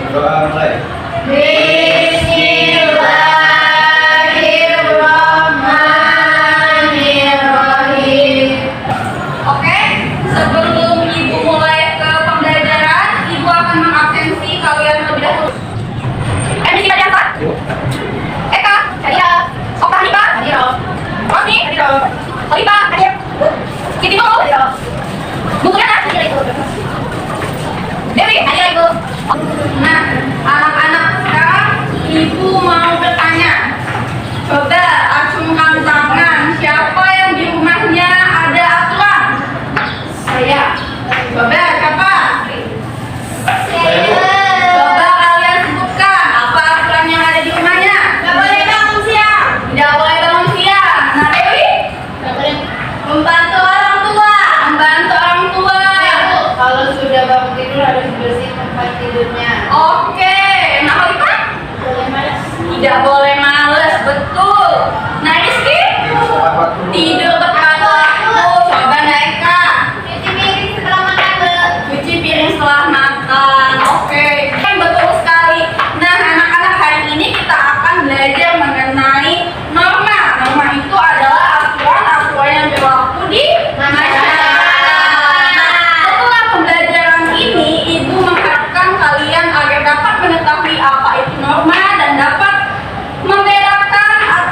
Berdoa mulai. Bismillahirrahmanirrahim. Oke, sebelum Ibu mulai ke pembelajaran, Ibu akan mengabsensi kalian terlebih dahulu. Misi bagian apa? Eka, hadir. Oka Hanifah, hadir. Rosni, hadir. Oliva, hadir. Siti Nurul, hadir. Mungkin hadir Ibu. Dewi, hadir Ibu. Nah, anak-anak sekarang Ibu mau bertanya. Coba acungkan tangan, siapa yang di rumahnya ada aturan? Saya. Coba siapa? Coba kalian sebutkan apa aturan yang ada di rumahnya. Tidak boleh bangun siang. Tidak boleh bangun siang. Nah, Dewi? Membantu orang tua. Membantu orang tua. Kalau sudah bangun tidur harus bersih tempat tidurnya. Oke. Nah, Oliva? Boleh malas. Tidak boleh males, betul. Nah, Rizky? Tidur tepat waktu. Coba Naika. Cuci piring setelah makan, Bu. Cuci piring setelah makan. Oke, betul sekali. Nah, anak-anak, hari ini kita akan belajar mengenai norma. Norma itu adalah aturan-aturan yang berlaku di masyarakat. Setelah pembelajaran ini, Ibu mengharapkan kalian agar dapat mengetahui apa itu norma dan dapat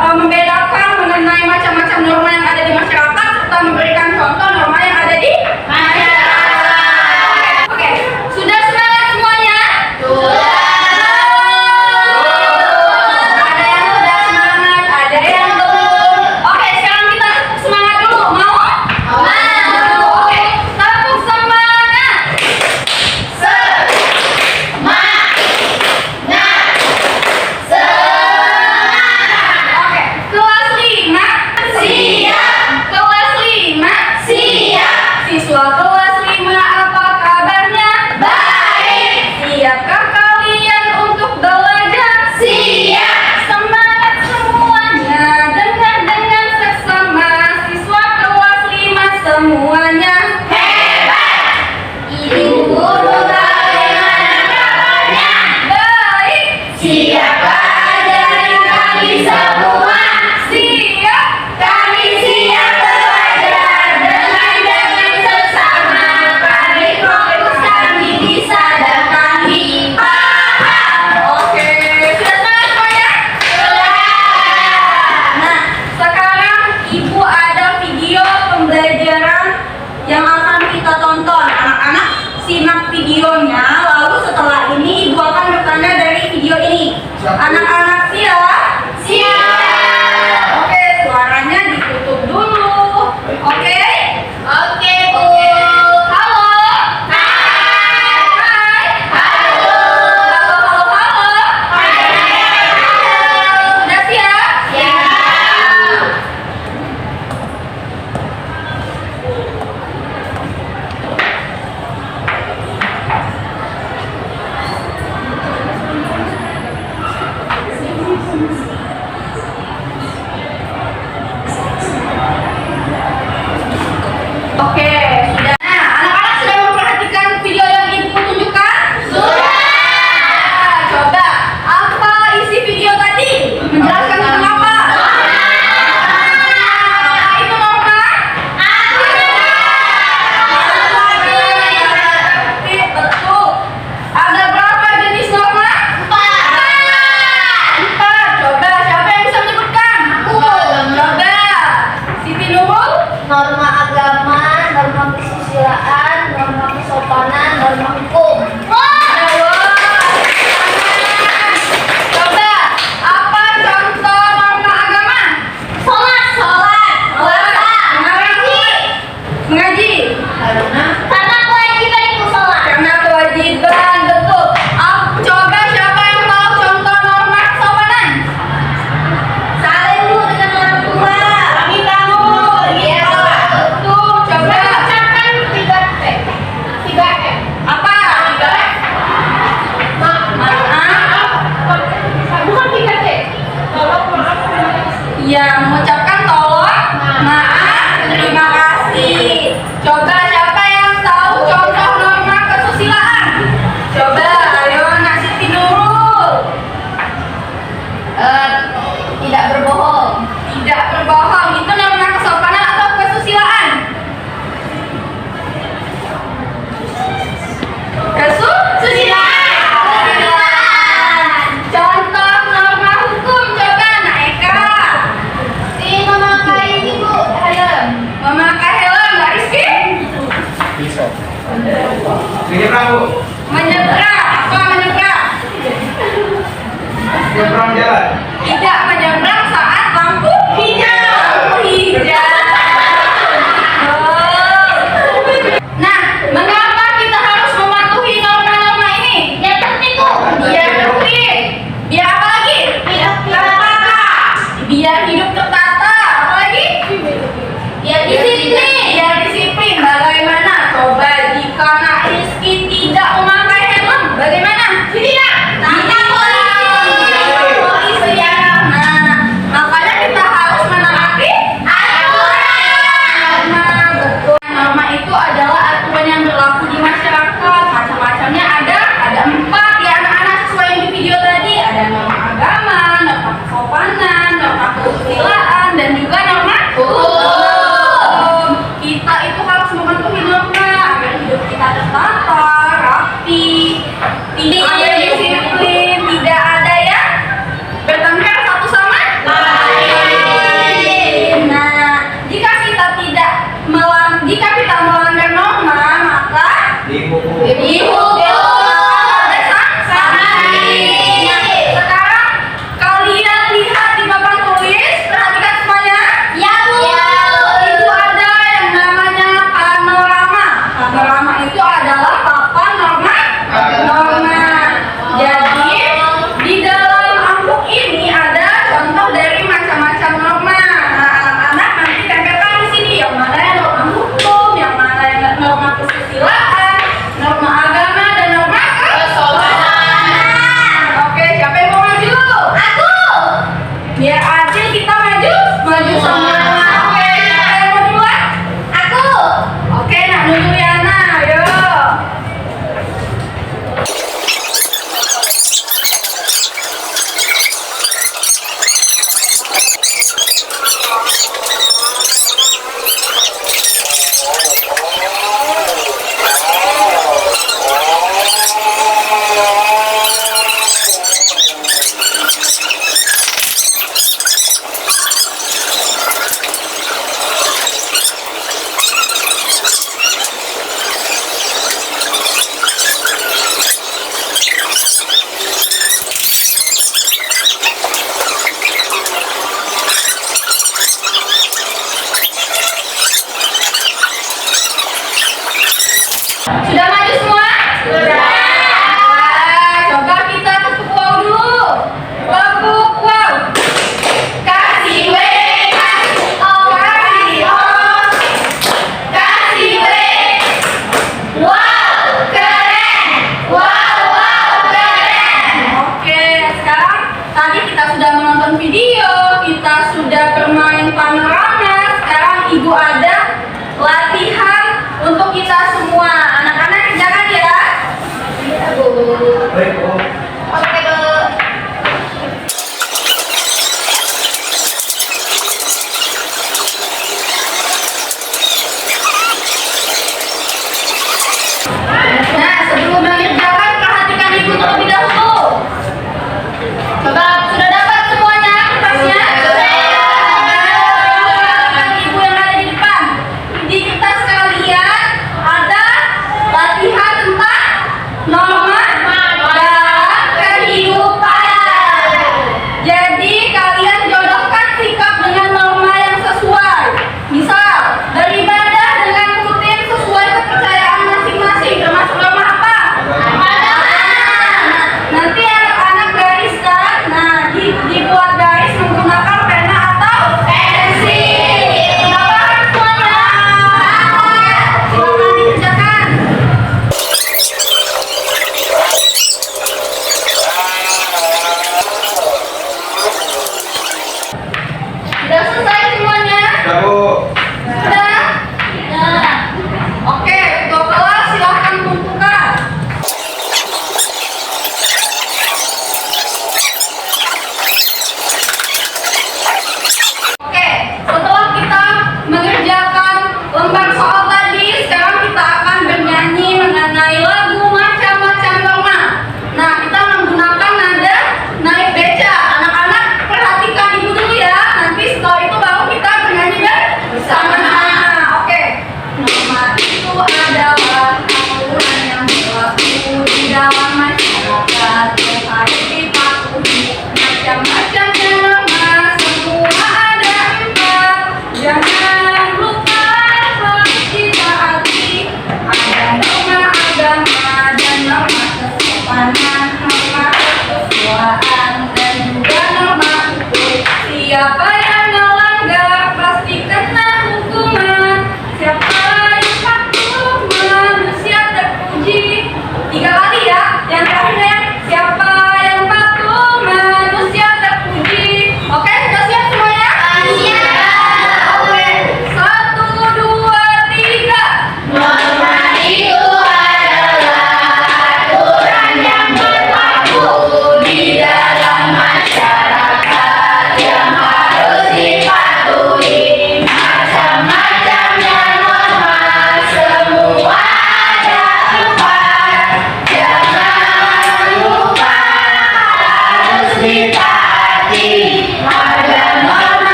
membedakan mengenai macam-macam norma yang ada di masyarakat serta memberikan contoh norma yang ada di masyarakat. Oke, sudah semangat semuanya? Ada yang sudah semangat, ada yang belum. Oke, sekarang kita semangat dulu. Mau? Oke, tepuk semangat. Oke, kelas 5 siap. Kelas 5 siap. Siswa kelas 5 apa kabarnya? Baik. Siapkah kalian untuk belajar? Siap. Semangat semuanya. Dengar seksama. Siswa kelas 5 semuanya hebat. Ibu guru bagaimana kabarnya? Baik. Siapkah ajarin kami semua? Siap. Kami siap belajar dengan sesama. Kami fokus, kami bisa dan kami paham. Oke, sudah semangat semuanya? Nah, sekarang Ibu ada video pembelajaran yang akan kita tonton. Anak-anak simak videonya, lalu setelah ini Ibu akan bertanya dari video ini. Anak-anak